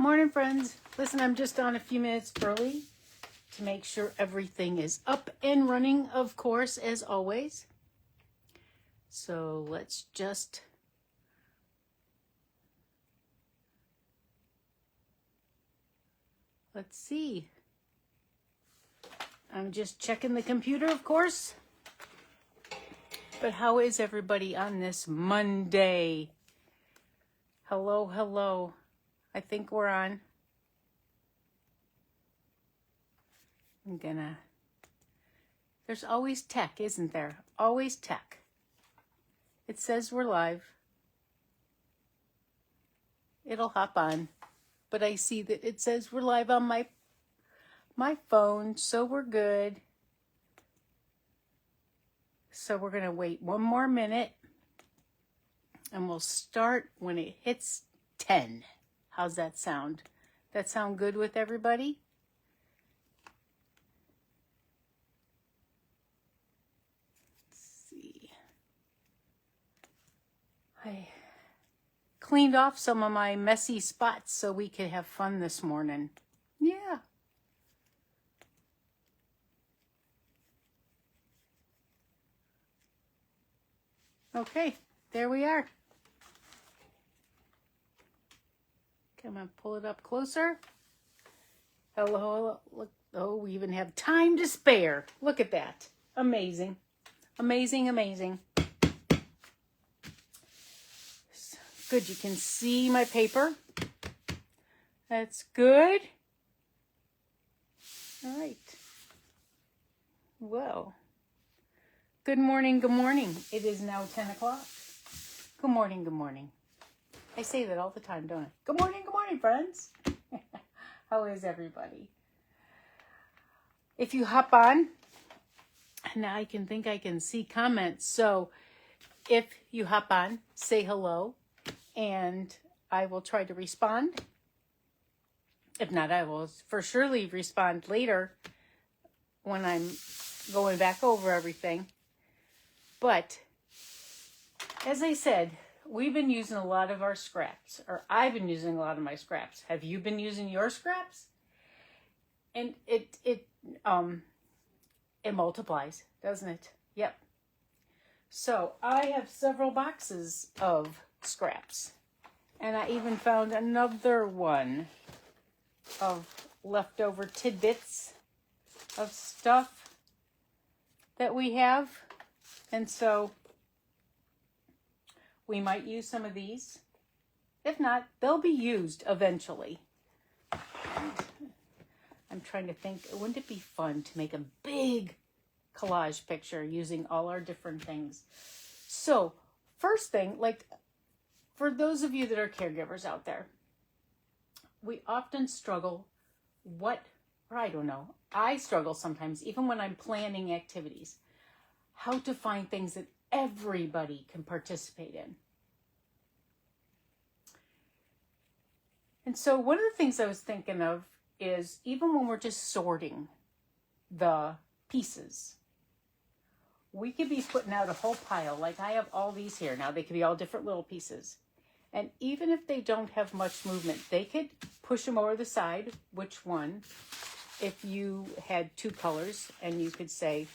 Morning, friends. Listen, I'm just on a few minutes early to make sure everything is up and running, of course, as always. So let's see. I'm just checking the computer, of course. But how is everybody on this Monday? Hello, hello. I think we're on. There's always tech, isn't there? Always tech. It says we're live. It'll hop on. But I see that it says we're live on my phone, so we're good. So we're going to wait one more minute, and we'll start when it hits 10. How's that sound? That sound good with everybody? Let's see. I cleaned off some of my messy spots so we could have fun this morning. Yeah. Okay, there we are. Come on, pull it up closer. Hello, look. Oh, we even have time to spare. Look at that. Amazing. Amazing, amazing. Good, you can see my paper. That's good. All right. Well, good morning, good morning. It is now 10 o'clock. Good morning, good morning. I say that all the time, don't I? Good morning, friends. How is everybody? If you hop on, now I can see comments. So if you hop on, say hello, and I will try to respond. If not, I will for surely respond later when I'm going back over everything. But as I said, we've been using a lot of our scraps, or I've been using a lot of my scraps. Have you been using your scraps? And it multiplies, doesn't it? Yep. So I have several boxes of scraps, and I even found another one of leftover tidbits of stuff that we have, and so we might use some of these. If not, they'll be used eventually. And I'm trying to think, wouldn't it be fun to make a big collage picture using all our different things? So, first thing, like for those of you that are caregivers out there, we often struggle I struggle sometimes, even when I'm planning activities, how to find things that everybody can participate in. And so one of the things I was thinking of is even when we're just sorting the pieces, we could be putting out a whole pile. Like I have all these here. Now they could be all different little pieces. And even if they don't have much movement, they could push them over the side. Which one? If you had two colors and you could say,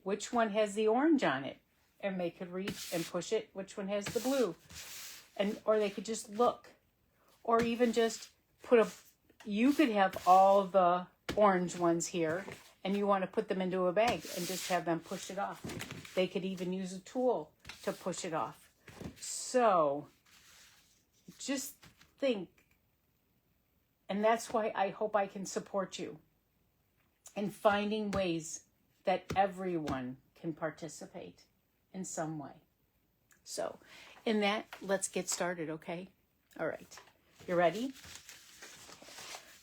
which one has the orange on it? And they could reach and push it. Which one has the blue? Or they could just look. Or even just you could have all the orange ones here and you want to put them into a bag and just have them push it off. They could even use a tool to push it off. So just think, and that's why I hope I can support you in finding ways that everyone can participate in some way. So in that, let's get started, okay? All right. You ready?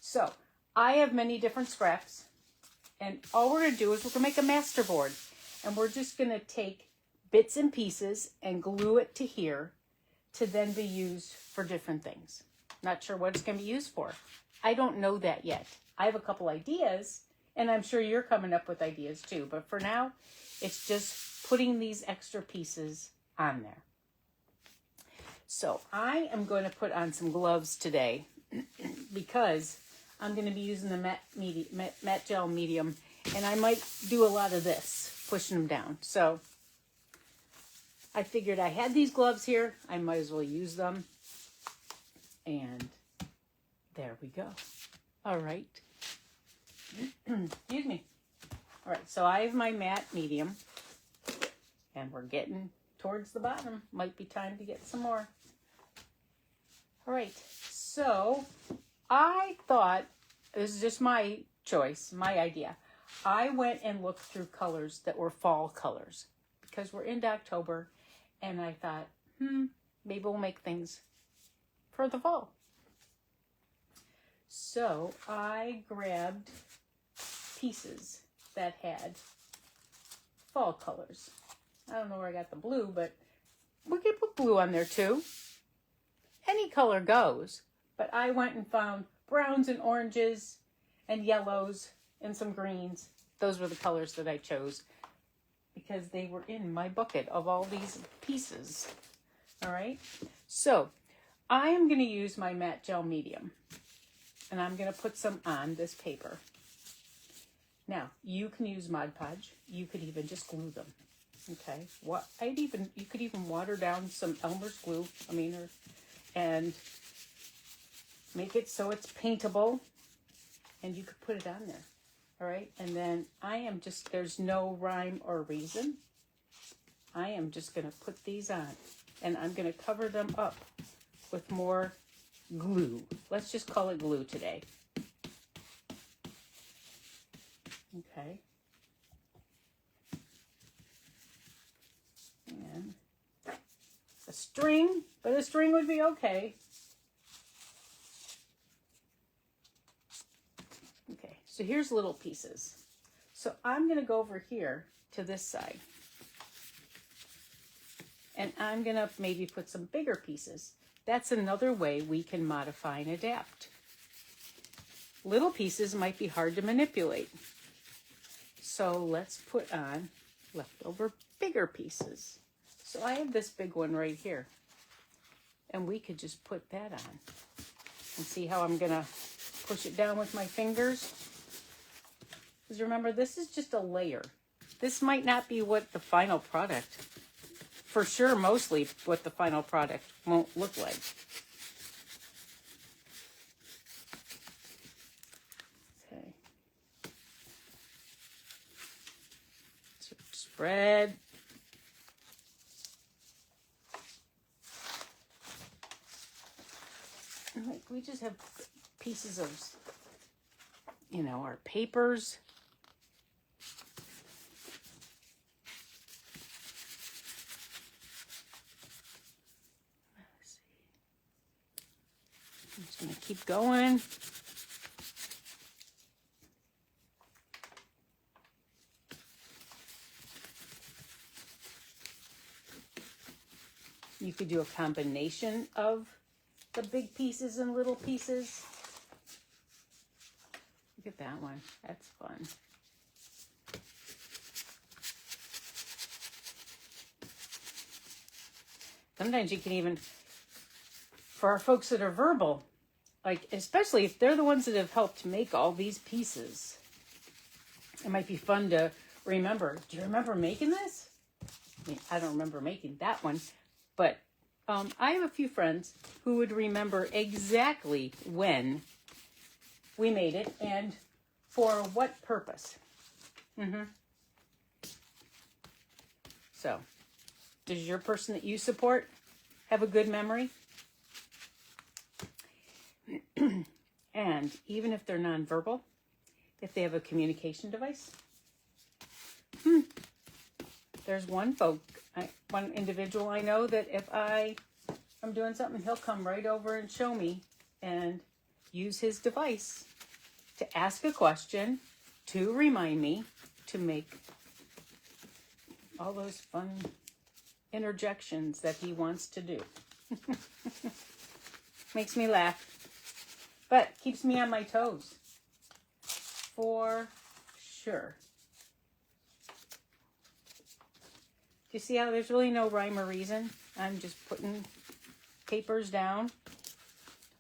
So I have many different scraps, and all we're going to do is we're going to make a master board, and we're just going to take bits and pieces and glue it to here to then be used for different things. Not sure what it's going to be used for. I don't know that yet. I have a couple ideas, and I'm sure you're coming up with ideas too, but for now, it's just putting these extra pieces on there. So I am going to put on some gloves today because I'm going to be using the matte gel medium, and I might do a lot of this, pushing them down. So I figured I had these gloves here. I might as well use them. And there we go. All right. Excuse me. All right, so I have my matte medium, and we're getting towards the bottom. Might be time to get some more. All right, so I thought, this is just my choice, my idea. I went and looked through colors that were fall colors because we're into October, and I thought, maybe we'll make things for the fall. So I grabbed pieces that had fall colors. I don't know where I got the blue, but we could put blue on there too. Any color goes, but I went and found browns and oranges and yellows and some greens. Those were the colors that I chose because they were in my bucket of all these pieces. All right, so I am going to use my matte gel medium, and I'm going to put some on this paper. Now, you can use Mod Podge. You could even just glue them. Okay. You could even water down some Elmer's glue. And make it so it's paintable, and you could put it on there. All right. And then there's no rhyme or reason. I am just going to put these on, and I'm going to cover them up with more glue. Let's just call it glue today. Okay. And a string, but a string would be okay. Okay, so here's little pieces. So I'm going to go over here to this side. And I'm going to maybe put some bigger pieces. That's another way we can modify and adapt. Little pieces might be hard to manipulate. So let's put on leftover bigger pieces. So I have this big one right here. And we could just put that on. And see how I'm going to push it down with my fingers? Because remember, this is just a layer. This might not be what the final product, for sure, mostly what the final product won't look like. Okay. So spread. Like we just have pieces of, our papers. Let's see. I'm just going to keep going. You could do a combination of the big pieces and little pieces. Look at that one. That's fun. Sometimes you can even, for our folks that are verbal, like especially if they're the ones that have helped make all these pieces, it might be fun to remember. Do you remember making this? I don't remember making that one, but I have a few friends who would remember exactly when we made it and for what purpose. So, does your person that you support have a good memory? And even if they're nonverbal, if they have a communication device, there's one individual I know that if I'm doing something, he'll come right over and show me and use his device to ask a question, to remind me, to make all those fun interjections that he wants to do. Makes me laugh, but keeps me on my toes, for sure. Do you see how there's really no rhyme or reason? I'm just putting papers down,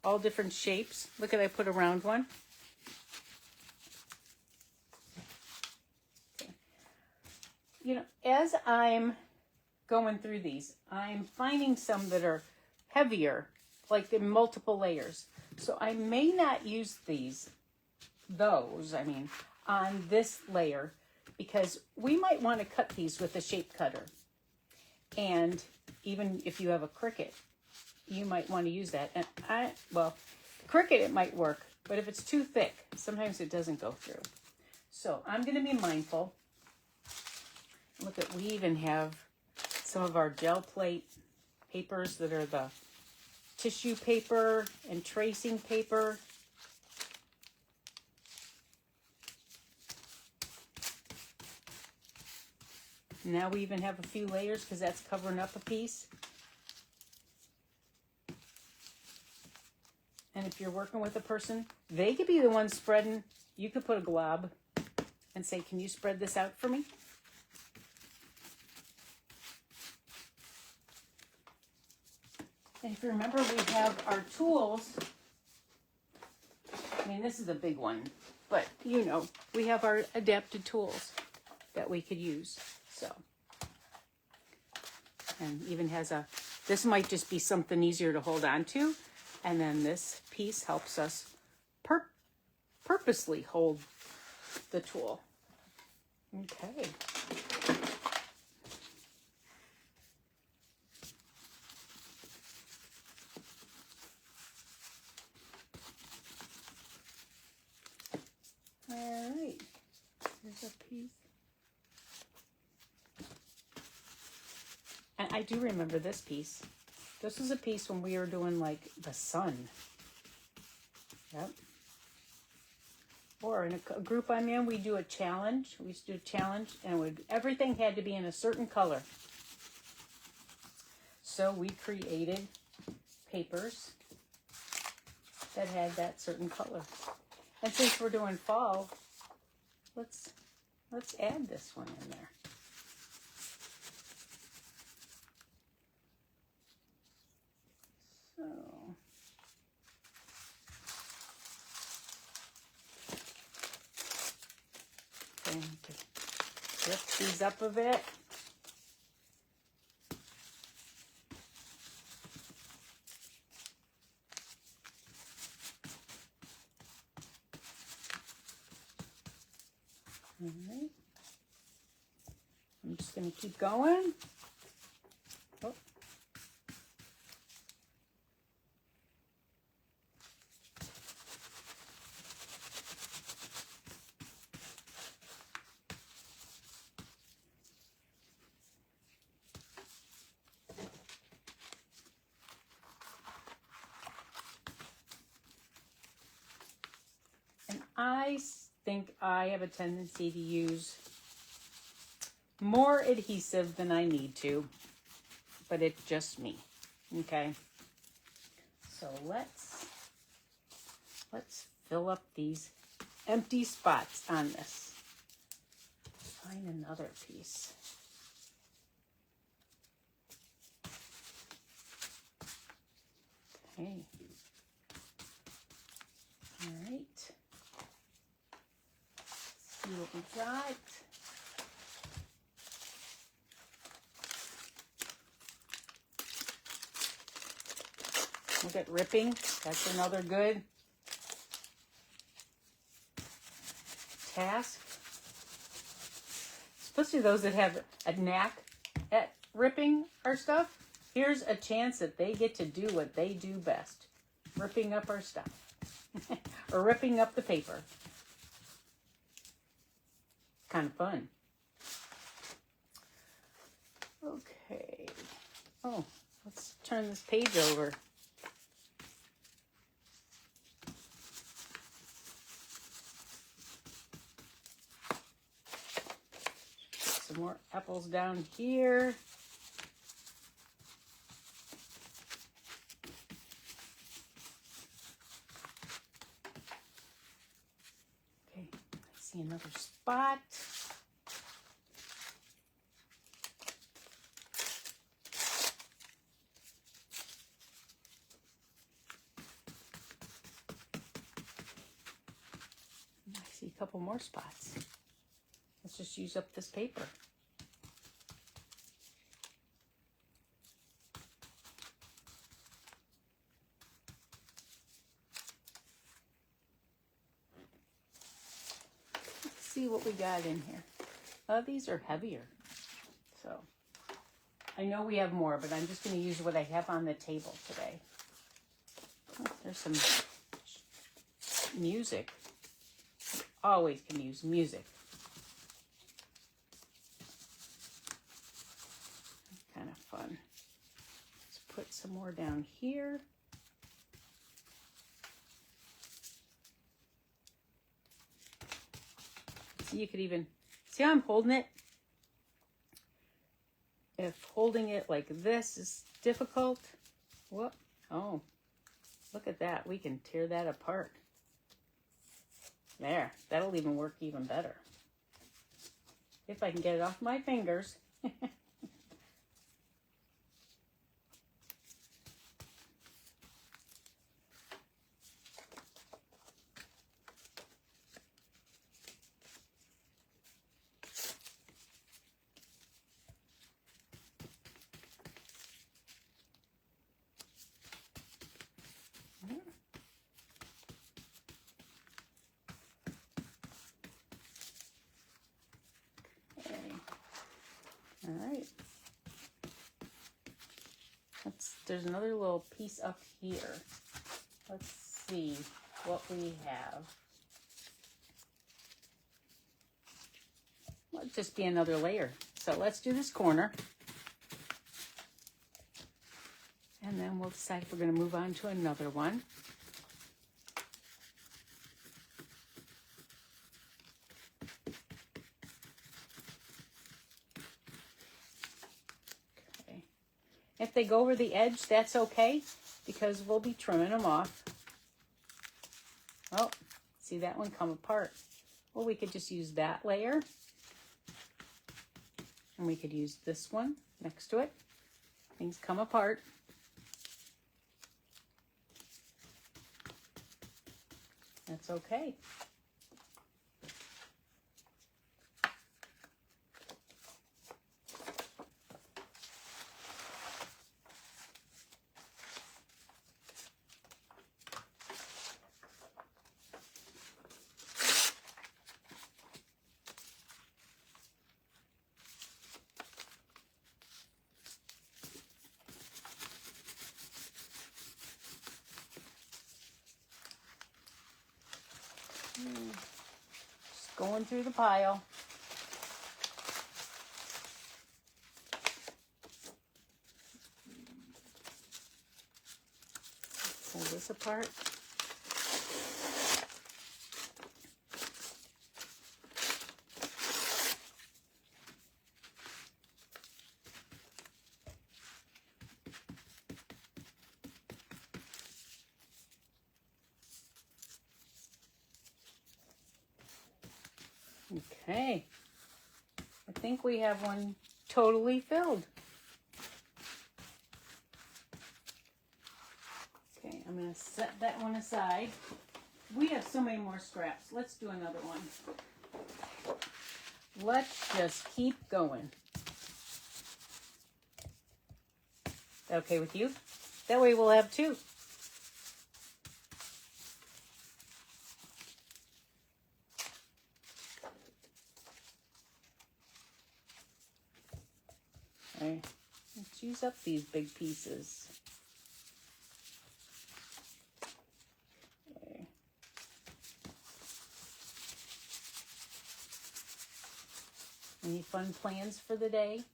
all different shapes. Look at, I put a round one. Okay. You know, as I'm going through these, I'm finding some that are heavier, like in multiple layers. So I may not use those, on this layer, because we might want to cut these with a shape cutter. And even if you have a Cricut, you might want to use that. And Cricut, it might work, but if it's too thick, sometimes it doesn't go through. So I'm going to be mindful. Look at, we even have some of our gel plate papers that are the tissue paper and tracing paper. Now we even have a few layers because that's covering up a piece. And if you're working with a person, they could be the one spreading. You could put a glob and say, can you spread this out for me? And if you remember, we have our tools. This is a big one, but you know, we have our adapted tools that we could use. So, and even has this might just be something easier to hold on to. And then this piece helps us purposely hold the tool. Okay. All right. Here's a piece. And I do remember this piece. This was a piece when we were doing like the sun. Yep. Or in a group I'm in, we do a challenge. We used to do a challenge, and everything had to be in a certain color. So we created papers that had that certain color. And since we're doing fall, let's add this one in there. So, going to lift these up a bit. All right. I'm just going to keep going. Oh. And I think I have a tendency to use more adhesive than I need to, but it's just me. Okay. So let's fill up these empty spots on this. Find another piece. Okay. All right. Let's see what we got. Look at ripping. That's another good task. Especially those that have a knack at ripping our stuff. Here's a chance that they get to do what they do best. Ripping up our stuff. Or ripping up the paper. Kind of fun. Okay. Oh, let's turn this page over. Some more apples down here. Okay, I see another spot. a couple more spots. Let's just use up this paper. Let's see what we got in here. Oh, these are heavier. So I know we have more, but I'm just going to use what I have on the table today. Oh, there's some music. Always can use music. Kind of fun. Let's put some more down here. So you could even see how I'm holding it. If holding it like this is difficult, whoop, oh, look at that. We can tear that apart. There, that'll even work even better. If I can get it off my fingers. All right. There's another little piece up here. Let's see what we have. Let's just be another layer. So let's do this corner. And then we'll decide if we're going to move on to another one. If they go over the edge, that's okay, because we'll be trimming them off. Oh, see that one come apart. Well, we could just use that layer. And we could use this one next to it. Things come apart. That's okay. Just going through the pile. Pull this apart. Okay, I think we have one totally filled. Okay, I'm going to set that one aside. We have so many more scraps. Let's do another one. Let's just keep going. Okay with you? That way we'll have two. Okay, let's use up these big pieces. Okay. Any fun plans for the day?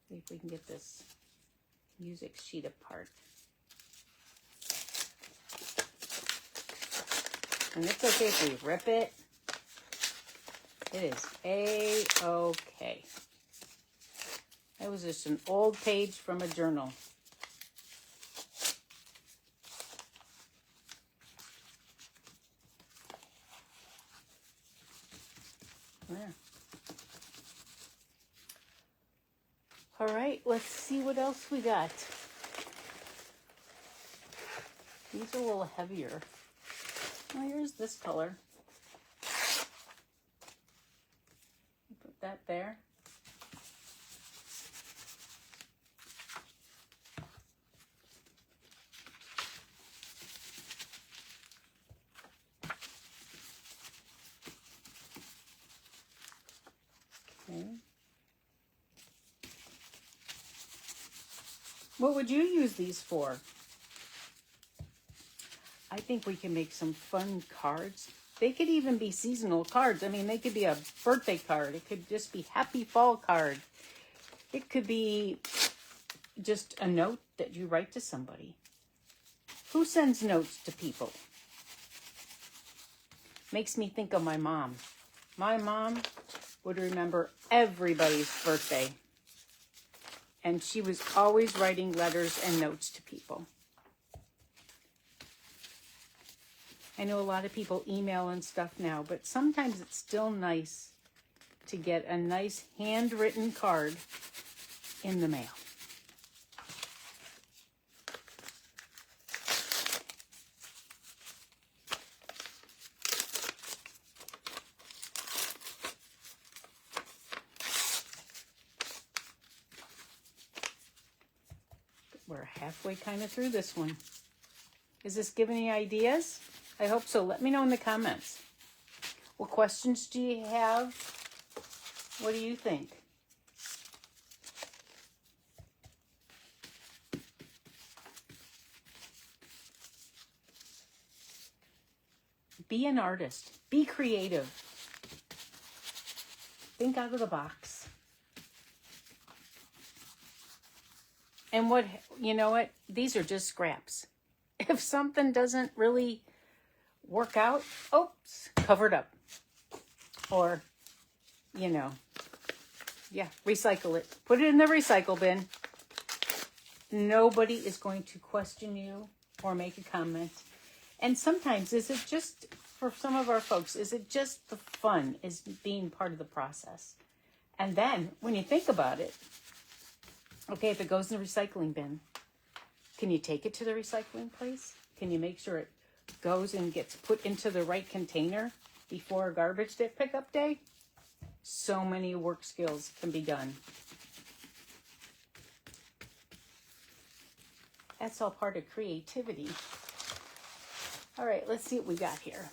See if we can get this music sheet apart. And it's okay if we rip it. It is A-okay. That was just an old page from a journal. There. All right, let's see what else we got. These are a little heavier. Well, here's this color. Put that there. Okay. What would you use these for? I think we can make some fun cards. They could even be seasonal cards. I mean, they could be a birthday card. It could just be happy fall card. It could be just a note that you write to somebody. Who sends notes to people? Makes me think of my mom. My mom would remember everybody's birthday. And she was always writing letters and notes to people. I know a lot of people email and stuff now, but sometimes it's still nice to get a nice handwritten card in the mail. We're halfway kind of through this one. Is this giving you ideas? I hope so. Let me know in the comments. What questions do you have? What do you think? Be an artist. Be creative. Think out of the box. And you know what? These are just scraps. If something doesn't really work out, oops, cover it up. Or, yeah, recycle it. Put it in the recycle bin. Nobody is going to question you or make a comment. And sometimes, for some of our folks, is it just the fun is being part of the process? And then, when you think about it, okay, if it goes in the recycling bin, can you take it to the recycling place? Can you make sure it goes and gets put into the right container before garbage day pickup day? So many work skills can be done. That's all part of creativity. All right, let's see what we got here.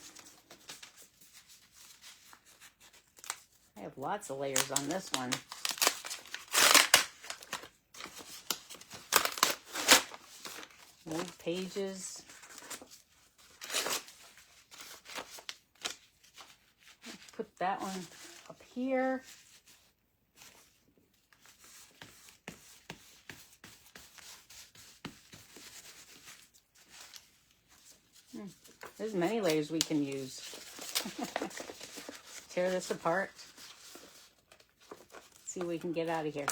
I have lots of layers on this one. Old pages. Put that one up here. There's many layers we can use. Tear this apart. See what we can get out of here.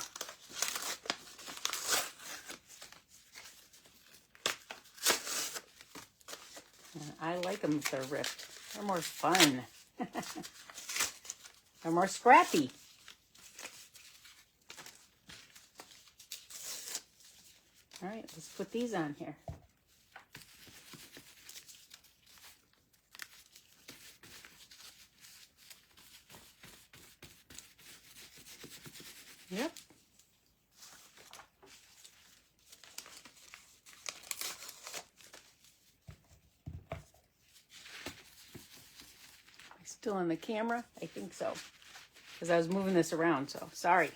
I like them if they're ripped. They're more fun. They're more scrappy. All right, let's put these on here. Yep. Still on the camera? I think so. Because I was moving this around, so sorry.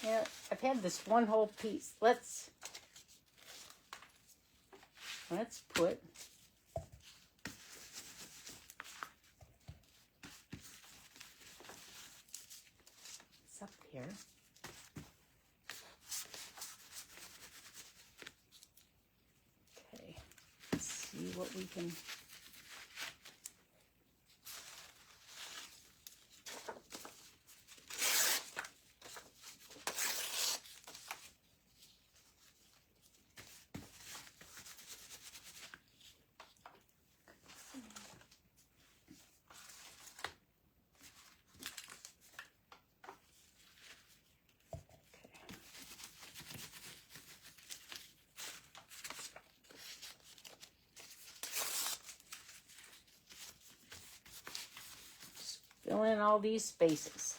Yeah, I've had this one whole piece. Let's put this up here. Okay, let's see what we can. Fill in all these spaces.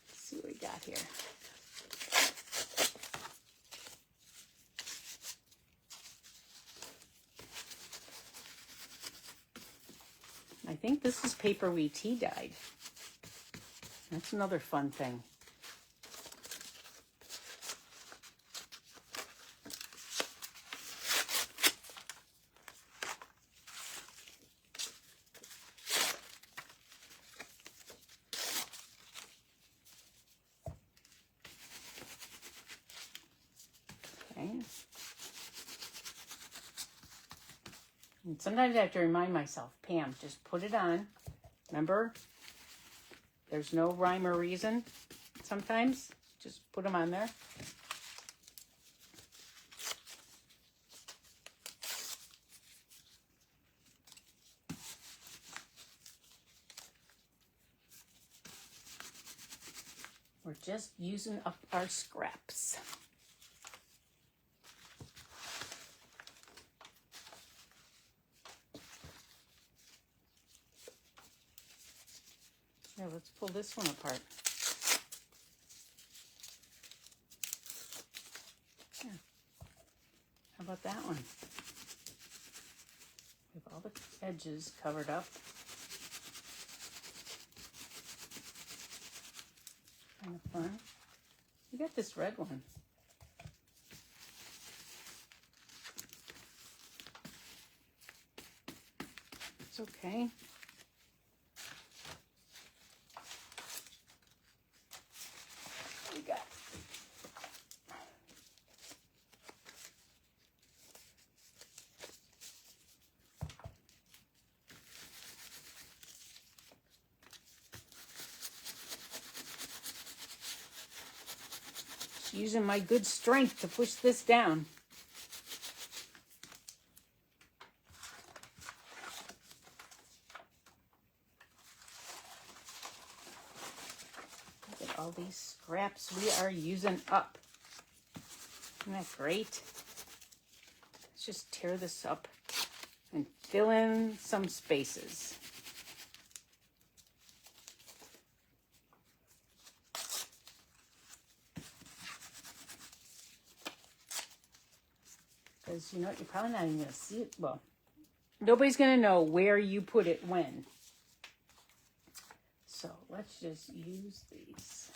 Let's see what we got here. I think this is paper we tea dyed. That's another fun thing. Okay. And sometimes I have to remind myself, Pam, just put it on. Remember, there's no rhyme or reason sometimes. Just put them on there. We're just using up our scraps. Yeah, let's pull this one apart. Yeah. How about that one? With all the edges covered up. Kind of fun. We got this red one. It's okay. What we got? Just using my good strength to push this down. All these scraps we are using up. Isn't that great? Let's just tear this up and fill in some spaces. Because you know what, you're probably not even going to see it. Well, nobody's going to know where you put it when. So let's just use these.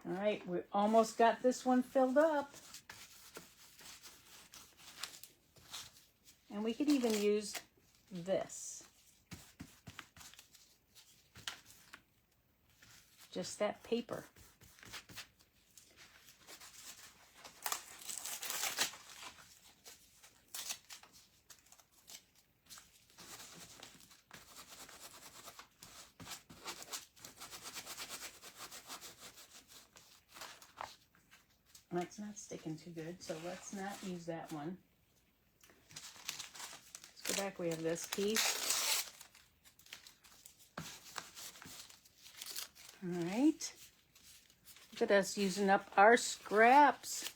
All right, we almost got this one filled up. And we could even use this. Just that paper. That's not sticking too good, so let's not use that one. Let's go back, we have this piece. All right. Look at us using up our scraps.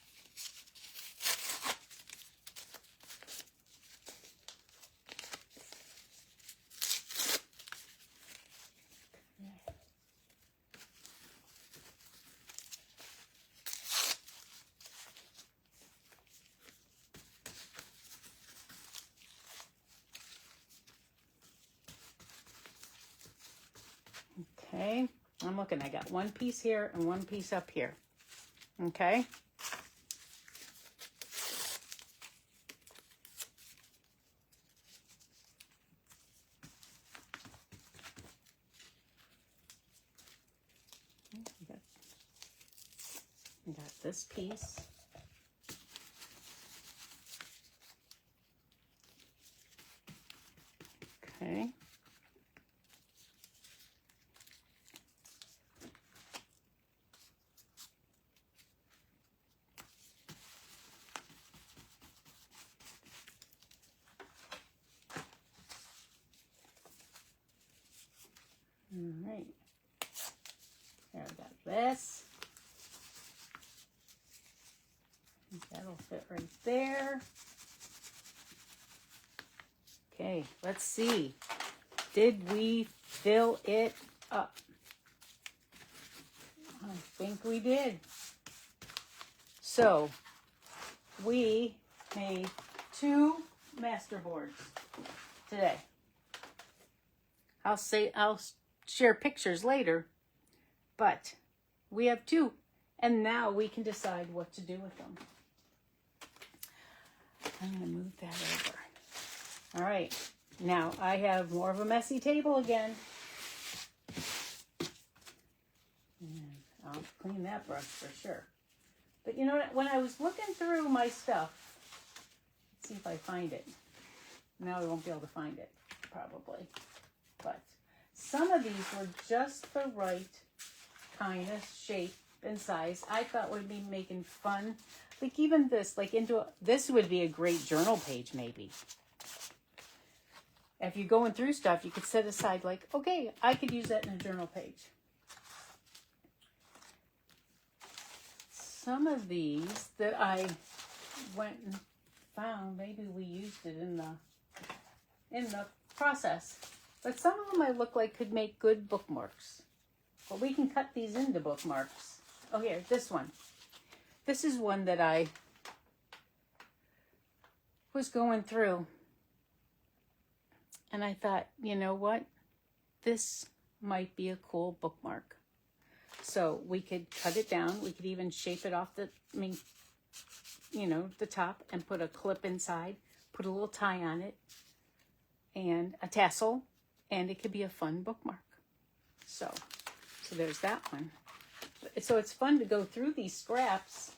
Okay, I'm looking, I got one piece here and one piece up here. Okay. We got this piece. Okay. All right. There, I got this. there. Okay, let's see. Did we fill it up? I think we did. So we made 2 master boards today. I'll share pictures later, but we have 2, and now we can decide what to do with them. I'm going to move that over. All right, now I have more of a messy table again. And I'll clean that brush for sure. But you know what? When I was looking through my stuff, let's see if I find it. Now I won't be able to find it, probably. But some of these were just the right kind of shape and size. I thought would be making fun. Like even this, like this would be a great journal page maybe. If you're going through stuff, you could set aside like, okay, I could use that in a journal page. Some of these that I went and found, maybe we used it in the process. But some of them I look like could make good bookmarks. But we can cut these into bookmarks. Oh, here, this one. This is one that I was going through. And I thought, you know what? This might be a cool bookmark. So we could cut it down. We could even shape it off the top and put a clip inside, put a little tie on it and a tassel, and it could be a fun bookmark. So there's that one. So it's fun to go through these scraps.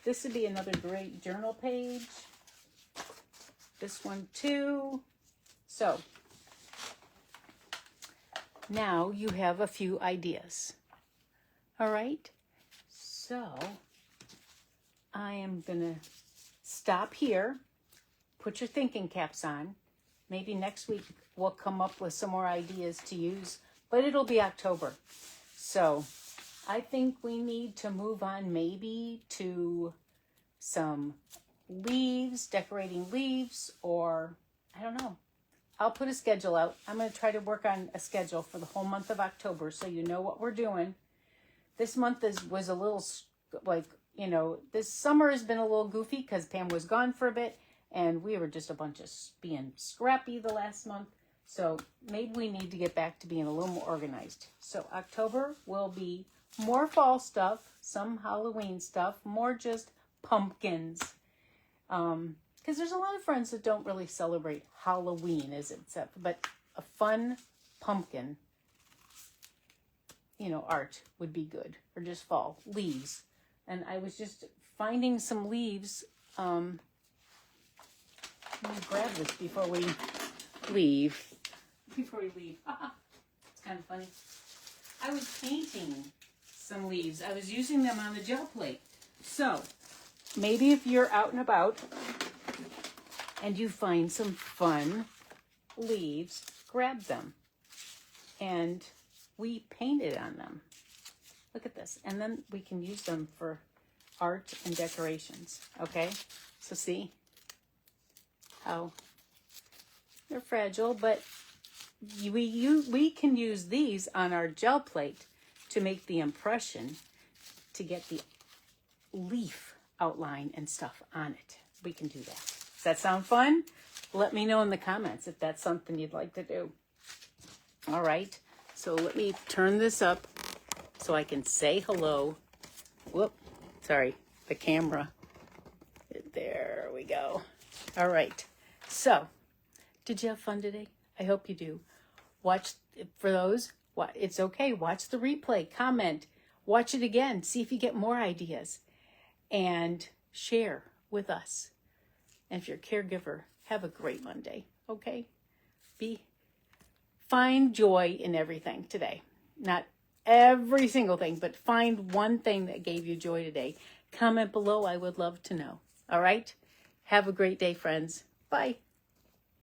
This would be another great journal page. This one too. So now you have a few ideas. All right. So I am going to stop here. Put your thinking caps on. Maybe next week we'll come up with some more ideas to use, but it'll be October. So I think we need to move on maybe to some leaves, decorating leaves, or I don't know. I'll put a schedule out. I'm going to try to work on a schedule for the whole month of October so you know what we're doing. This month was a little this summer has been a little goofy because Pam was gone for a bit and we were just a bunch of being scrappy the last month. So maybe we need to get back to being a little more organized. So October will be more fall stuff, some Halloween stuff, more just pumpkins. Because there's a lot of friends that don't really celebrate Halloween, but a fun pumpkin, art would be good. Or just fall, leaves. And I was just finding some leaves. Let me grab this before we leave. It's kind of funny. I was painting some leaves. I was using them on the gel plate. So maybe if you're out and about and you find some fun leaves, grab them. And we painted on them. Look at this. And then we can use them for art and decorations. Okay? So see how they're fragile, but we can use these on our gel plate to make the impression, to get the leaf outline and stuff on it. We can do that. Does that sound fun? Let me know in the comments if that's something you'd like to do. All right. So let me turn this up so I can say hello. Whoop. Sorry. The camera. There we go. All right. So, did you have fun today? I hope you do. Watch, for those, it's okay. Watch the replay, comment, watch it again, see if you get more ideas, and share with us. And if you're a caregiver, have a great Monday, okay? Find joy in everything today. Not every single thing, but find one thing that gave you joy today. Comment below. I would love to know. All right? Have a great day, friends. Bye.